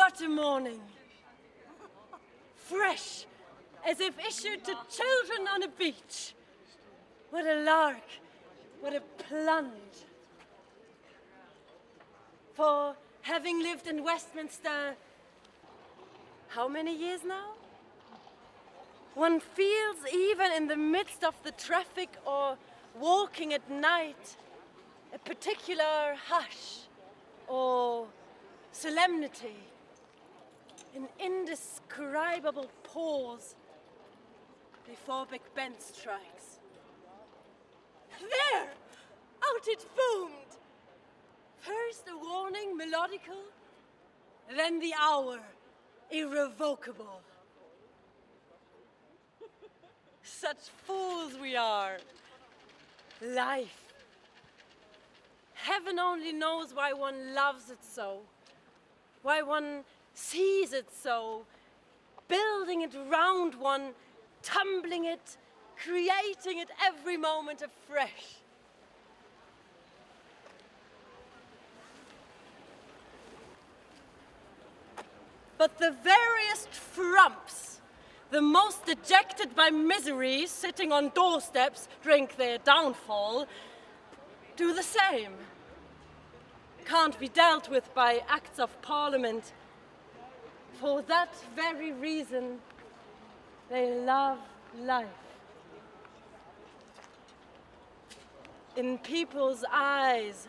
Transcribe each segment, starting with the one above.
What a morning. Fresh, as if issued to children on a beach. What a lark, what a plunge. For having lived in Westminster, how many years now? One feels even in the midst of the traffic or walking at night a particular hush or solemnity, an indescribable pause before Big Ben strikes. There! Out it boomed! First a warning, melodical, then the hour, irrevocable. Such fools we are. Life. Heaven only knows why one loves it so, why one sees it so, building it round one, tumbling it, creating it every moment afresh. But the veriest frumps, the most dejected by misery, sitting on doorsteps, drink their downfall, do the same. Can't be dealt with by acts of parliament. For that very reason, they love life. In people's eyes,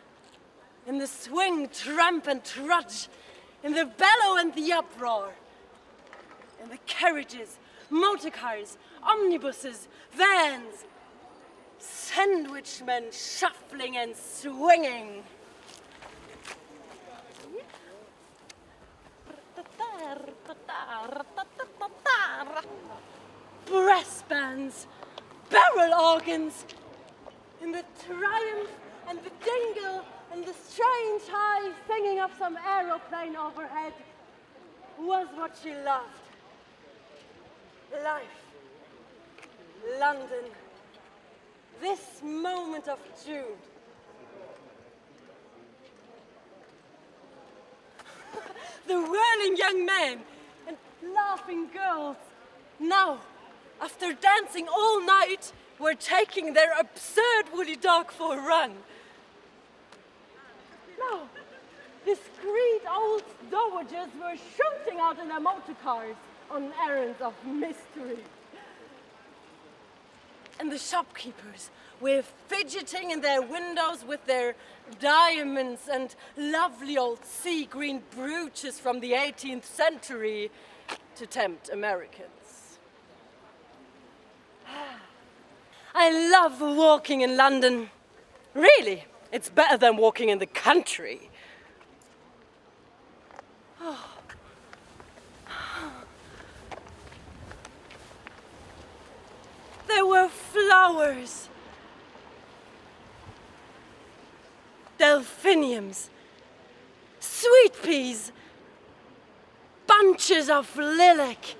in the swing, tramp and trudge, in the bellow and the uproar, in the carriages, motor cars, omnibuses, vans, sandwich men shuffling and swinging. Brass bands, barrel organs, in the triumph and the jingle and the strange high singing of some aeroplane overhead was what she loved. Life. London. This moment of June. The whirling young men and laughing girls. Now, after dancing all night, were taking their absurd woolly dog for a run. Now, discreet old dowagers were shooting out in their motor cars on errands of mystery. And the shopkeepers were fidgeting in their windows with their diamonds and lovely old sea green brooches from the 18th century to tempt Americans. I love walking in London. Really, it's better than walking in the country. Oh. There were flowers, delphiniums, sweet peas, bunches of lilac,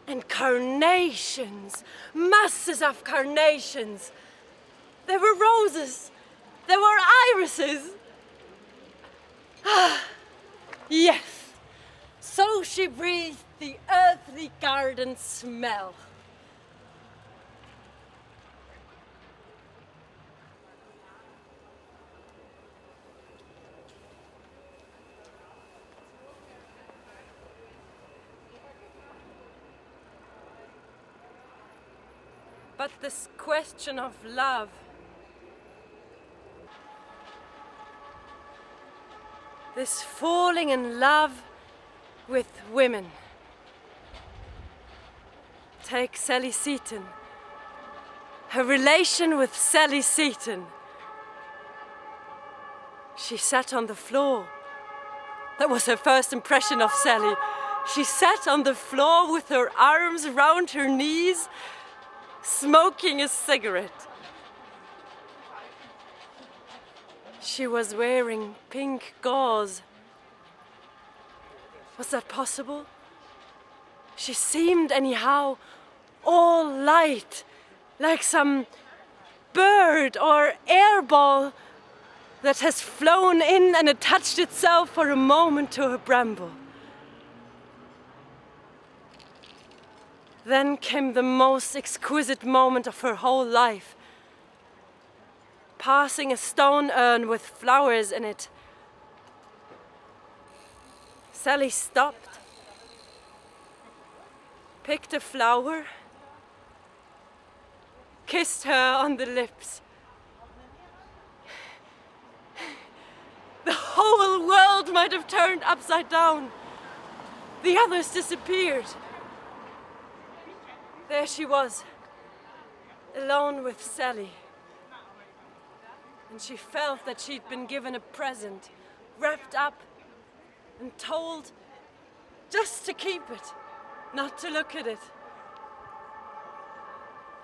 and carnations, masses of carnations. There were roses, there were irises. Ah, yes, so she breathed the earthly garden smell. But this question of love, this falling in love with women. Take Sally Seton, her relation with Sally Seton. She sat on the floor. That was her first impression of Sally. She sat on the floor with her arms round her knees, smoking a cigarette. She was wearing pink gauze. Was that possible? She seemed, anyhow, all light, like some bird or air ball that has flown in and attached itself for a moment to a bramble. Then came the most exquisite moment of her whole life. Passing a stone urn with flowers in it. Sally stopped, picked a flower, kissed her on the lips. The whole world might have turned upside down. The others disappeared. There she was, alone with Sally. And she felt that she'd been given a present, wrapped up and told just to keep it, not to look at it.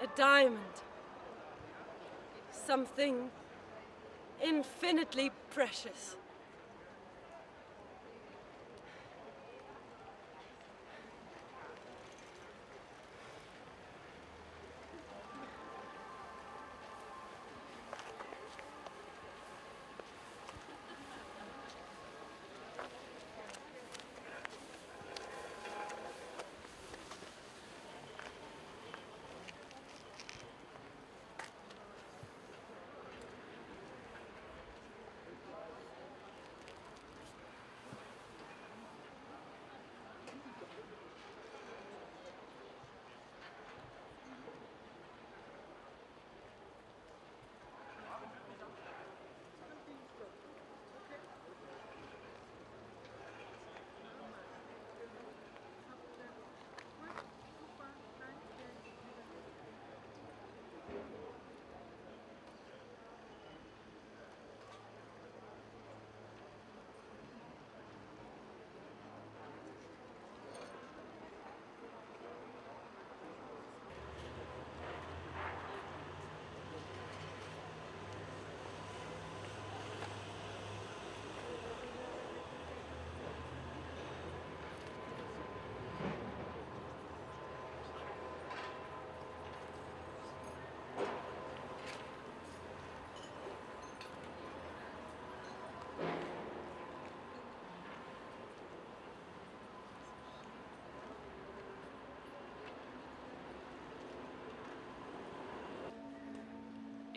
A diamond. Something infinitely precious.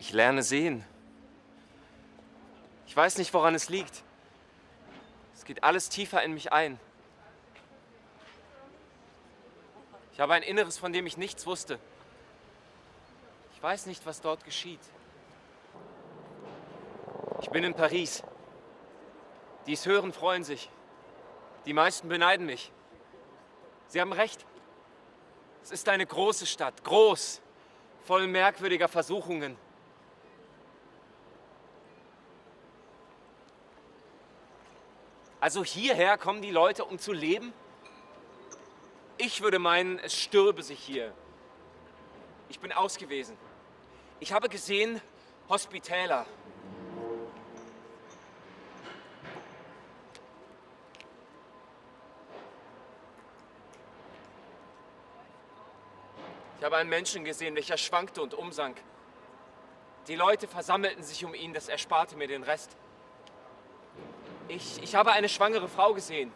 Ich lerne sehen. Ich weiß nicht, woran es liegt. Es geht alles tiefer in mich ein. Ich habe ein Inneres, von dem ich nichts wusste. Ich weiß nicht, was dort geschieht. Ich bin in Paris. Die es hören, freuen sich. Die meisten beneiden mich. Sie haben recht. Es ist eine große Stadt, groß, voll merkwürdiger Versuchungen. Also hierher kommen die Leute, um zu leben? Ich würde meinen, es stürbe sich hier. Ich bin ausgewiesen. Ich habe gesehen, Hospitäler. Ich habe einen Menschen gesehen, welcher schwankte und umsank. Die Leute versammelten sich um ihn, das ersparte mir den Rest. Ich habe eine schwangere Frau gesehen.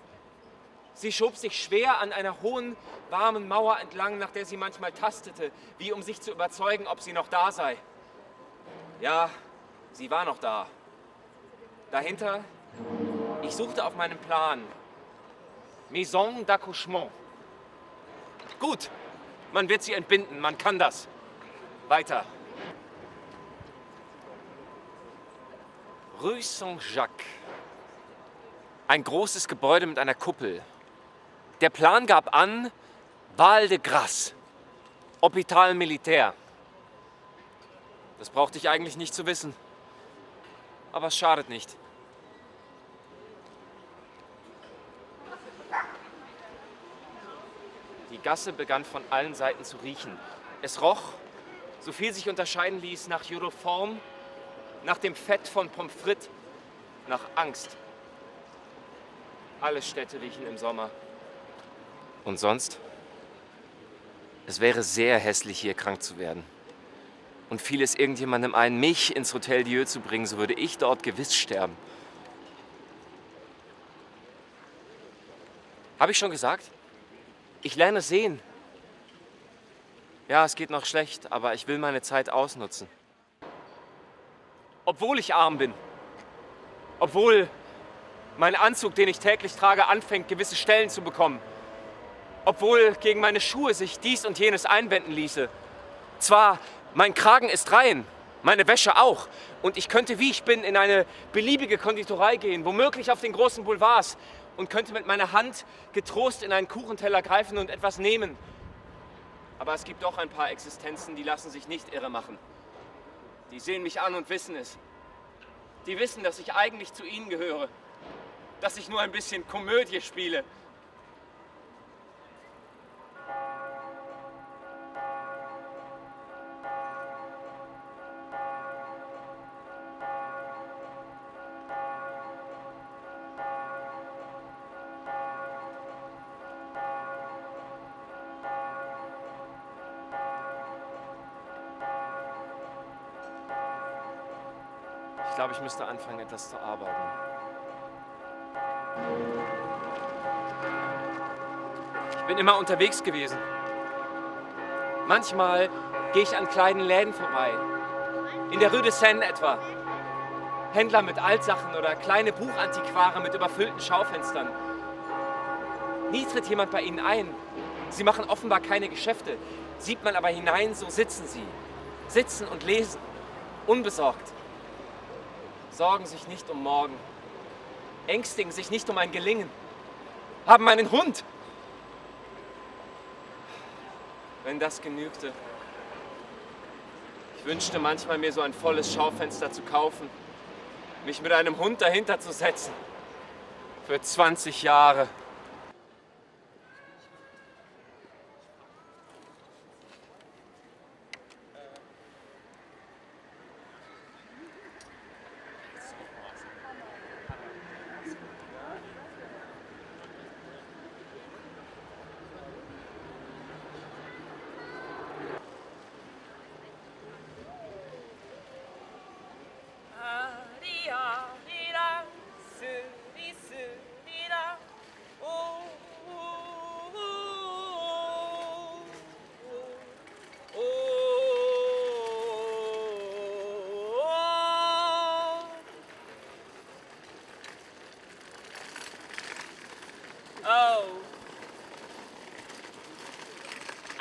Sie schob sich schwer an einer hohen, warmen Mauer entlang, nach der sie manchmal tastete, wie um sich zu überzeugen, ob sie noch da sei. Ja, sie war noch da. Dahinter, ich suchte auf meinem Plan. Maison d'accouchement. Gut, man wird sie entbinden, man kann das. Weiter. Rue Saint-Jacques. Ein großes Gebäude mit einer Kuppel. Der Plan gab an, Val de Grace, Hôpital Militaire. Das brauchte ich eigentlich nicht zu wissen. Aber es schadet nicht. Die Gasse begann von allen Seiten zu riechen. Es roch, so viel sich unterscheiden ließ, nach Jodoform, nach dem Fett von Pommes frites, nach Angst. Alle Städte riechen im Sommer. Und sonst? Es wäre sehr hässlich, hier krank zu werden. Und fiel es irgendjemandem ein, mich ins Hotel Dieu zu bringen, so würde ich dort gewiss sterben. Habe ich schon gesagt? Ich lerne sehen. Ja, es geht noch schlecht, aber ich will meine Zeit ausnutzen. Obwohl ich arm bin. Obwohl mein Anzug, den ich täglich trage, anfängt, gewisse Stellen zu bekommen. Obwohl gegen meine Schuhe sich dies und jenes einwenden ließe. Zwar, mein Kragen ist rein, meine Wäsche auch. Und ich könnte, wie ich bin, in eine beliebige Konditorei gehen, womöglich auf den großen Boulevards, und könnte mit meiner Hand getrost in einen Kuchenteller greifen und etwas nehmen. Aber es gibt doch ein paar Existenzen, die lassen sich nicht irre machen. Die sehen mich an und wissen es. Die wissen, dass ich eigentlich zu ihnen gehöre. Dass ich nur ein bisschen Komödie spiele. Ich glaube, ich müsste anfangen, etwas zu arbeiten. Ich bin immer unterwegs gewesen. Manchmal gehe ich an kleinen Läden vorbei. In der Rue de Seine etwa. Händler mit Altsachen oder kleine Buchantiquare mit überfüllten Schaufenstern. Nie tritt jemand bei ihnen ein. Sie machen offenbar keine Geschäfte. Sieht man aber hinein, so sitzen sie. Sitzen und lesen. Unbesorgt. Sorgen sich nicht um morgen. Ängstigen sich nicht um ein Gelingen. Haben einen Hund. Wenn das genügte. Ich wünschte manchmal, mir so ein volles Schaufenster zu kaufen. Mich mit einem Hund dahinter zu setzen. Für 20 Jahre.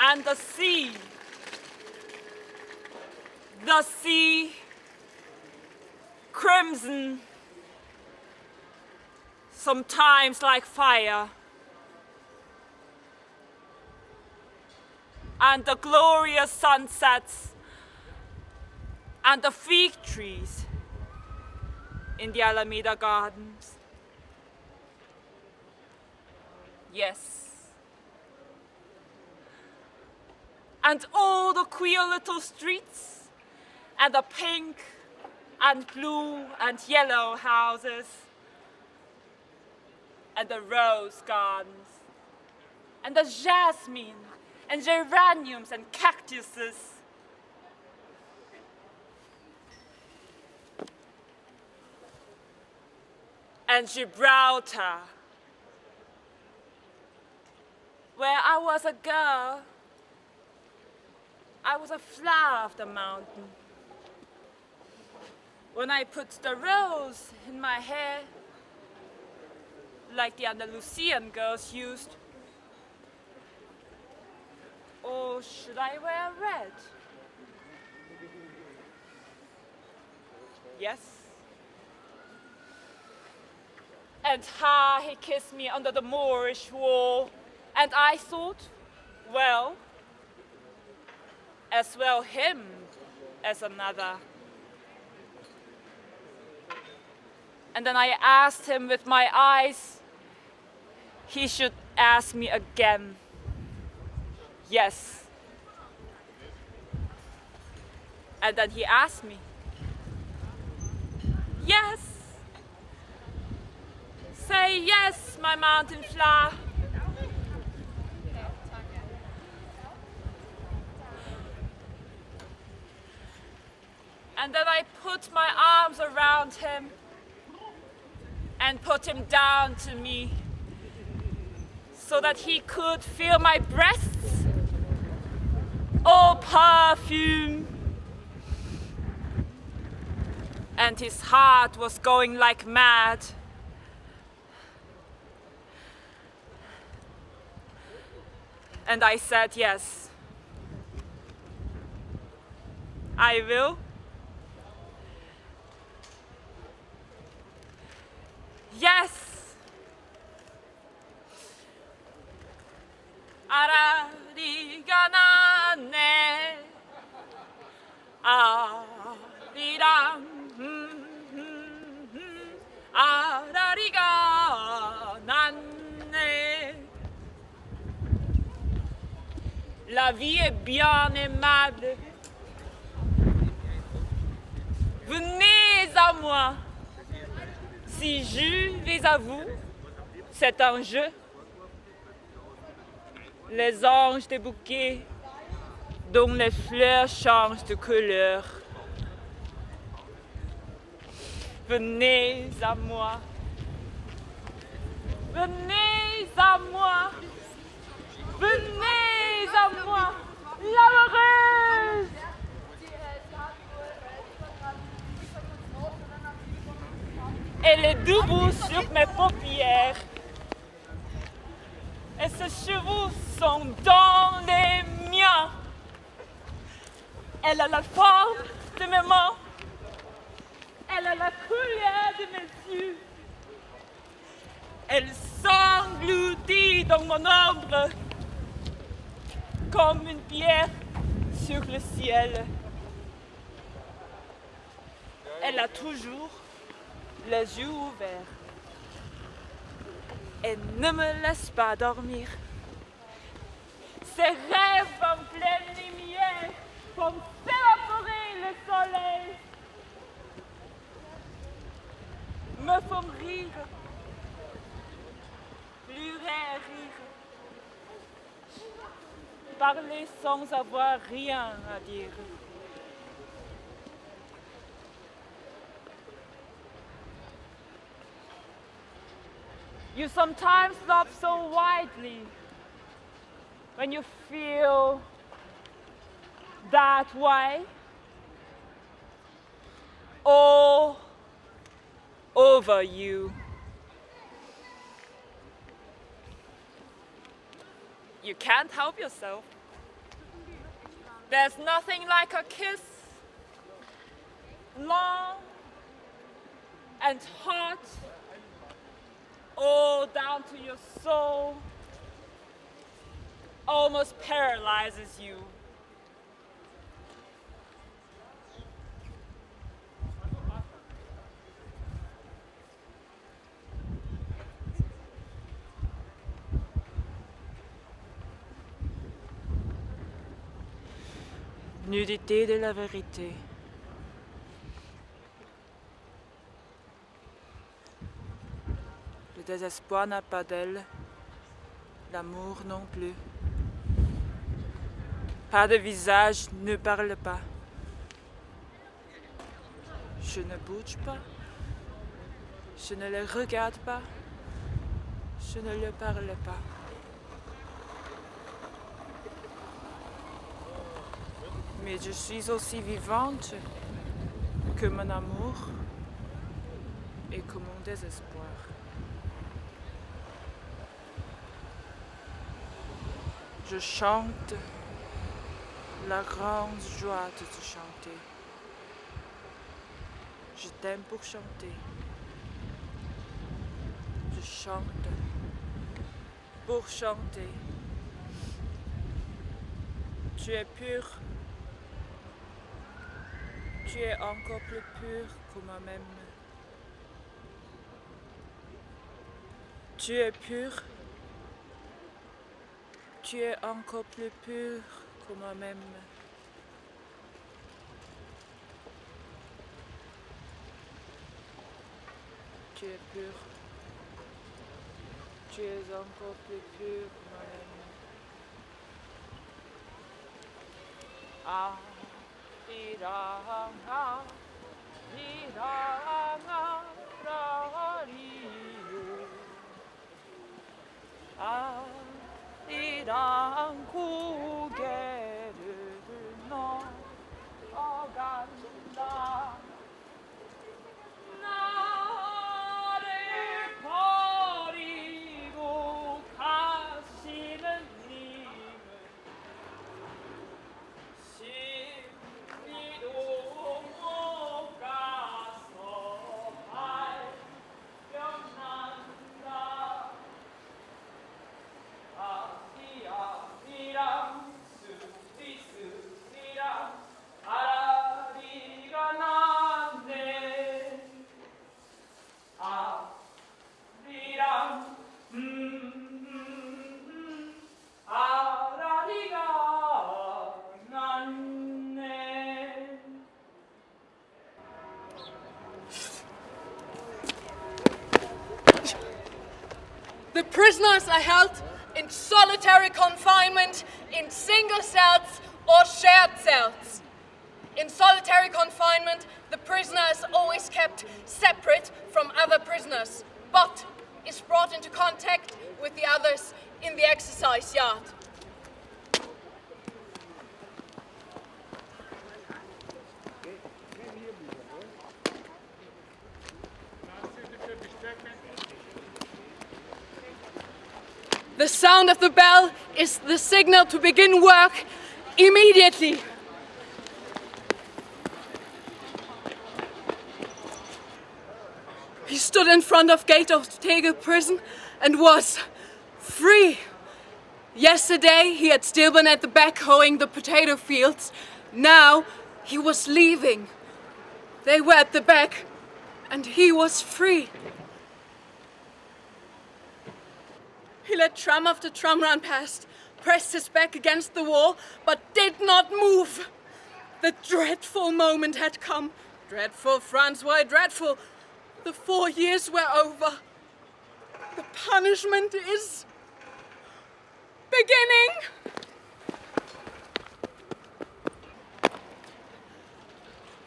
And the sea, crimson, sometimes like fire, and the glorious sunsets, and the fig trees in the Alameda Gardens. Yes. And all the queer little streets, and the pink and blue and yellow houses, and the rose gardens, and the jasmine and geraniums and cactuses. And Gibraltar, where I was a girl. I was a flower of the mountain. When I put the rose in my hair, like the Andalusian girls used. Or should I wear red? Yes. And he kissed me under the Moorish wall, and I thought, well, as well him as another. And then I asked him with my eyes, he should ask me again. Yes. And then he asked me, yes. Say yes, my mountain flower. And then I put my arms around him and put him down to me so that he could feel my breasts oh perfume. And his heart was going like mad. And I said yes. I will. Yes. Arariganane. Ariram. Arariganane. La vie est bien aimable. Venez à moi. Si je vais à vous, c'est un jeu. Les anges des bouquets, dont les fleurs changent de couleur. Venez à moi. Venez à moi. Venez à moi, l'amoureuse. Elle est debout sur mes paupières. Et ses cheveux sont dans les miens. Elle a la forme de mes mains. Elle a la couleur de mes yeux. Elle s'engloutit dans mon ombre comme une pierre sur le ciel. Elle a toujours les yeux ouverts et ne me laisse pas dormir. Ses rêves en pleine lumière font s'évaporer le soleil, me font rire, pleurer, rire, parler sans avoir rien à dire. You sometimes love so widely when you feel that way all over you. You can't help yourself. There's nothing like a kiss, long and hot, all down to your soul, almost paralyzes you. Nudité de la vérité. Le désespoir n'a pas d'aile, l'amour non plus. Pas de visage, ne parle pas. Je ne bouge pas, je ne le regarde pas, je ne le parle pas. Mais je suis aussi vivante que mon amour et que mon désespoir. Je chante la grande joie de te chanter. Je t'aime pour chanter. Je chante pour chanter. Tu es pur. Tu es encore plus pur que moi-même. Tu es pur. Tu es encore plus pur que moi-même. Tu es pur. Tu es encore plus pur que moi-même. Ah. Iranga, iranga, rario. Ah, irangu geru. prisoners are held in solitary confinement in single cells or shared cells. In solitary confinement, the prisoner is always kept separate from other prisoners, but is brought into contact with the others in the exercise yard. The sound of the bell is the signal to begin work immediately. He stood in front of gate of Tegel prison and was free. Yesterday he had still been at the back hoeing the potato fields. Now he was leaving. They were at the back and he was free. He let tram after tram run past, pressed his back against the wall, but did not move. The dreadful moment had come. Dreadful, Franz, why dreadful? The 4 years were over. The punishment is beginning.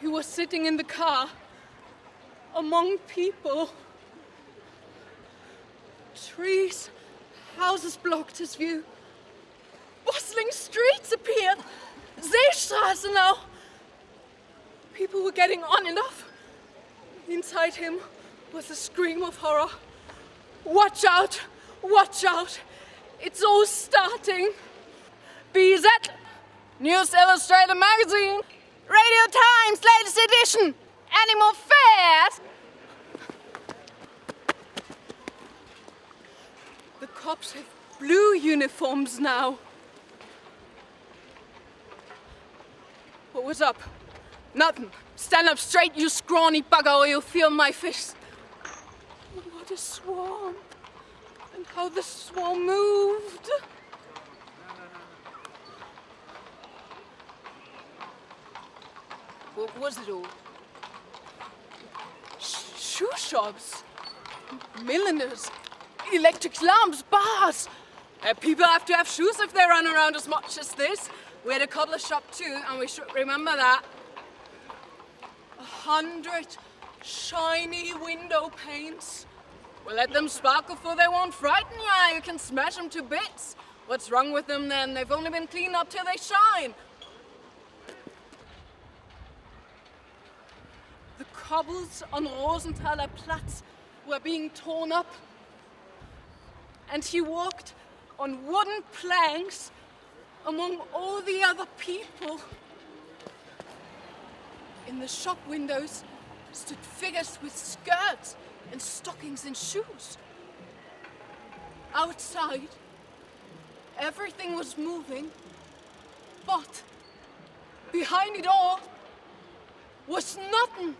He was sitting in the car among people. Trees, houses blocked his view. Bustling streets appeared. Seestraße now. People were getting on and off. Inside him was a scream of horror. Watch out! Watch out! It's all starting. BZ, News Illustrated Magazine, Radio Times, latest edition. Animal Fairs. The cops have blue uniforms now. What was up? Nothing. Stand up straight, you scrawny bugger, or you'll feel my fist. What a swarm. And how the swarm moved. What was it all? Shoe shops, milliners, electric lamps, bars. People have to have shoes if they run around as much as this. We had a cobbler shop too, and we should remember that. 100 shiny window panes. Well, let them sparkle for they won't frighten you. You can smash them to bits. What's wrong with them then? They've only been cleaned up till they shine. The cobbles on Rosenthaler Platz were being torn up. And he walked on wooden planks among all the other people. In the shop windows stood figures with skirts and stockings and shoes. Outside, everything was moving, but behind it all was nothing.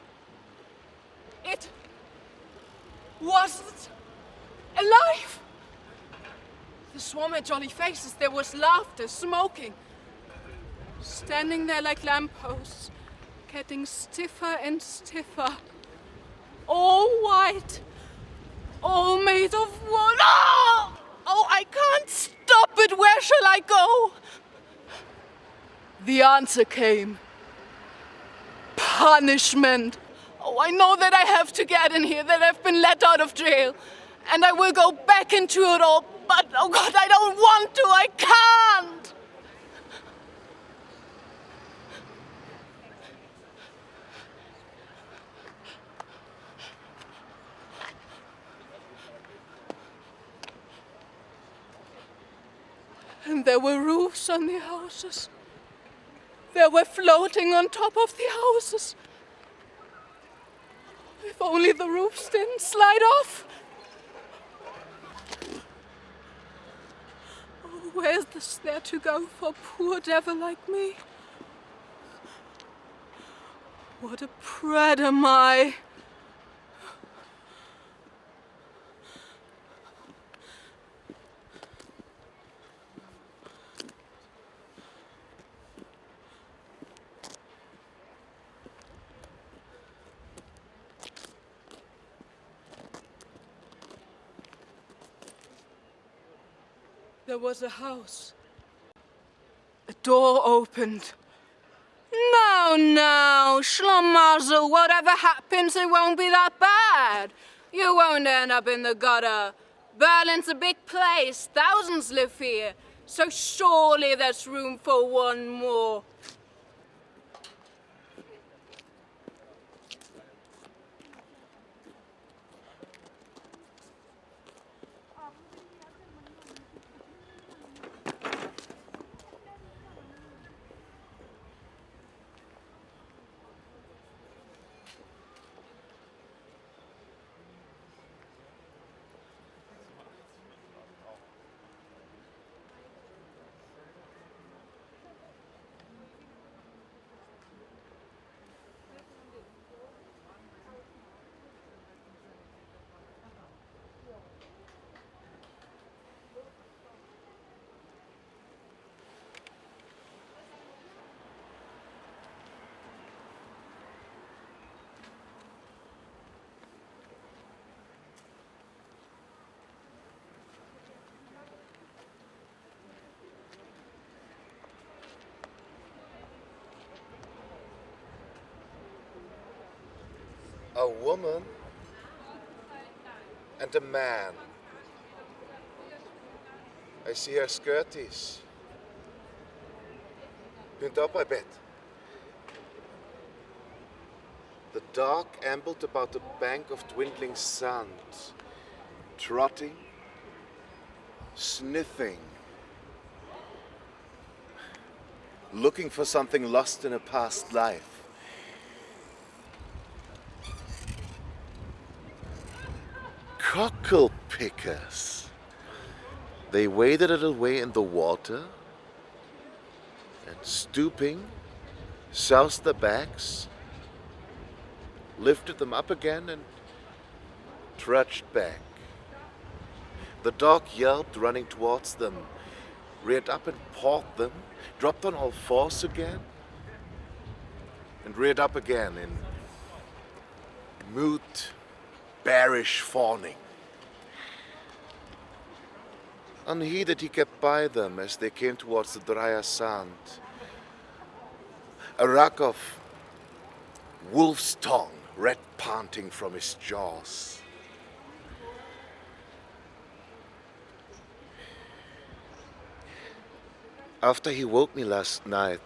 It wasn't alive. The swarm had jolly faces, there was laughter, smoking. Standing there like lampposts, getting stiffer and stiffer. All white, all made of wood. Oh! Oh, I can't stop it, where shall I go? The answer came. Punishment. Oh, I know that I have to get in here, that I've been let out of jail. And I will go back into it all, but oh God, I don't want to, I can't! And there were roofs on the houses. They were floating on top of the houses. If only the roofs didn't slide off. Oh, where's there to go for a poor devil like me? What a prat am I? there was a house. A door opened. No, Schlamazel, whatever happens, it won't be that bad. You won't end up in the gutter. Berlin's a big place, thousands live here, so surely there's room for one more. A woman and a man. I see her skirties. Pinned up, I bet. The dog ambled about the bank of dwindling sand, trotting, sniffing, looking for something lost in a past life. Cockle pickers. They waded a little way in the water and, stooping, soused their backs, lifted them up again and trudged back. The dog yelped, running towards them, reared up and pawed them, dropped on all fours again, and reared up again in mute, bearish fawning. Unheeded, he kept by them as they came towards the drier sand. A rack of wolf's tongue, red panting from his jaws. After he woke me last night,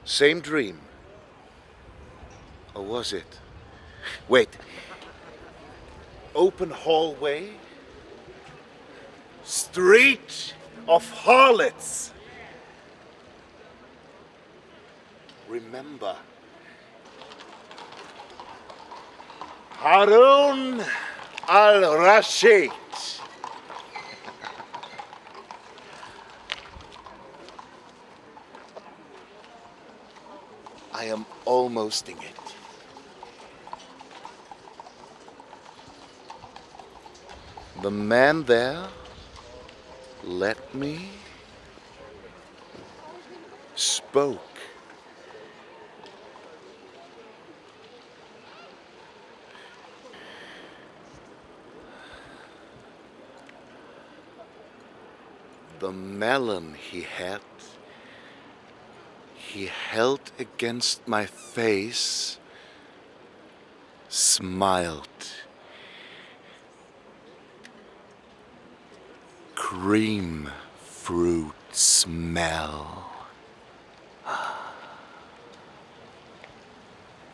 same dream. Or was it? Wait. Open hallway. Street of harlots. Remember. Harun al-Rashid. I am almost in it. The man there let me, spoke. The melon he held against my face, smiled. Cream fruit smell.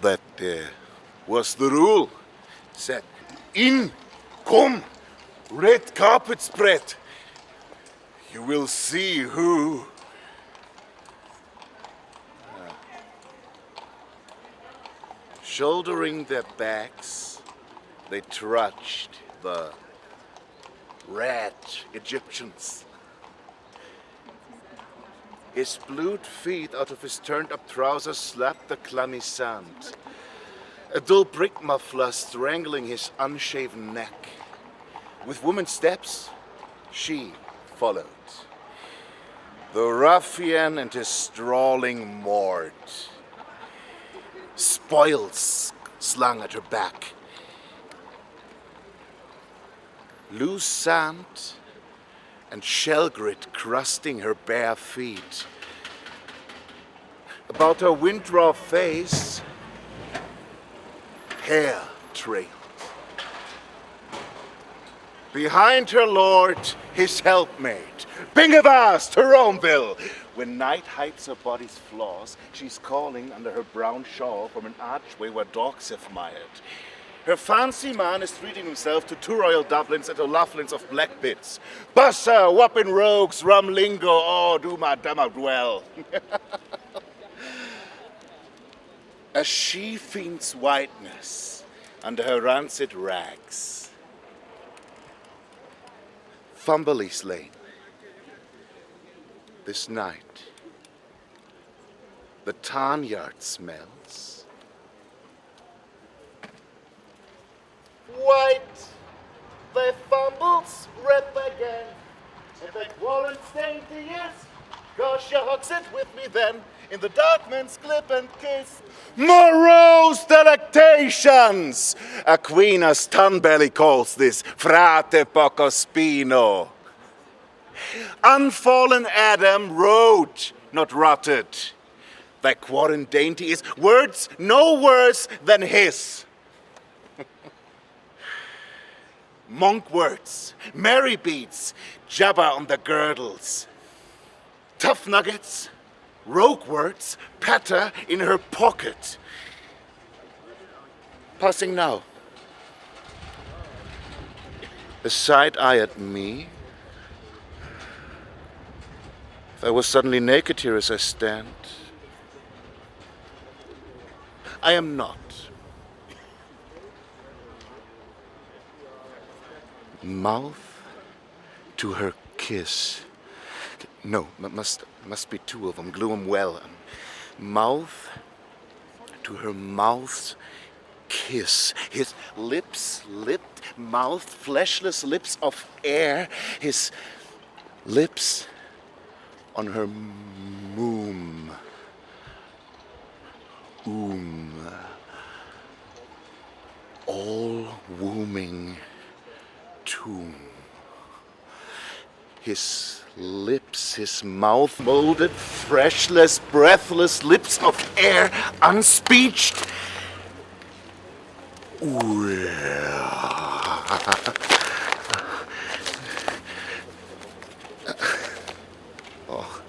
That was the rule. Said, in, come, red carpet spread. You will see who. Shouldering their backs, they trudged, the red Egyptians. His blued feet out of his turned-up trousers slapped the clammy sand. A dull brick muffler strangling his unshaven neck. With woman's steps, she followed. The ruffian and his strolling mort. Spoils slung at her back. Loose sand and shell grit crusting her bare feet. About her wind-raw face, hair trailed. Behind her lord, his helpmate, Bingavast, her Romeville. When night hides her body's flaws, she's calling under her brown shawl from an archway where dogs have mired. Her fancy man is treating himself to 2 royal Dublins and O'Loughlin's of black bits. Bussa, whopping rogues, rum lingo, oh, do my dumber dwell. A she-fiend's whiteness under her rancid rags. Fumbly's Lane. This night, the tarnyard smells. White, they fumbles, rip again. And that Warren's dainty is, gosh, you hugs it with me then, in the dark man's clip and kiss. Morose delectations! Aquinas Tunbelly calls this frate poco spino. Unfallen Adam wrote, not rotted. Thy quarren dainty is words no worse than his. Monk words, merry beats, jabber on the girdles. Tough nuggets, rogue words, patter in her pocket. Passing now. A side eye at me. If I was suddenly naked here as I stand, I am not. Mouth to her kiss. No, must be 2 of them. Glue 'em well. Mouth to her mouth's kiss. His lips, lipped, mouth, fleshless lips of air. His lips on her moom. All wombing tomb. His lips, his mouth, molded, freshless, breathless lips of air, unspeeched. Oh.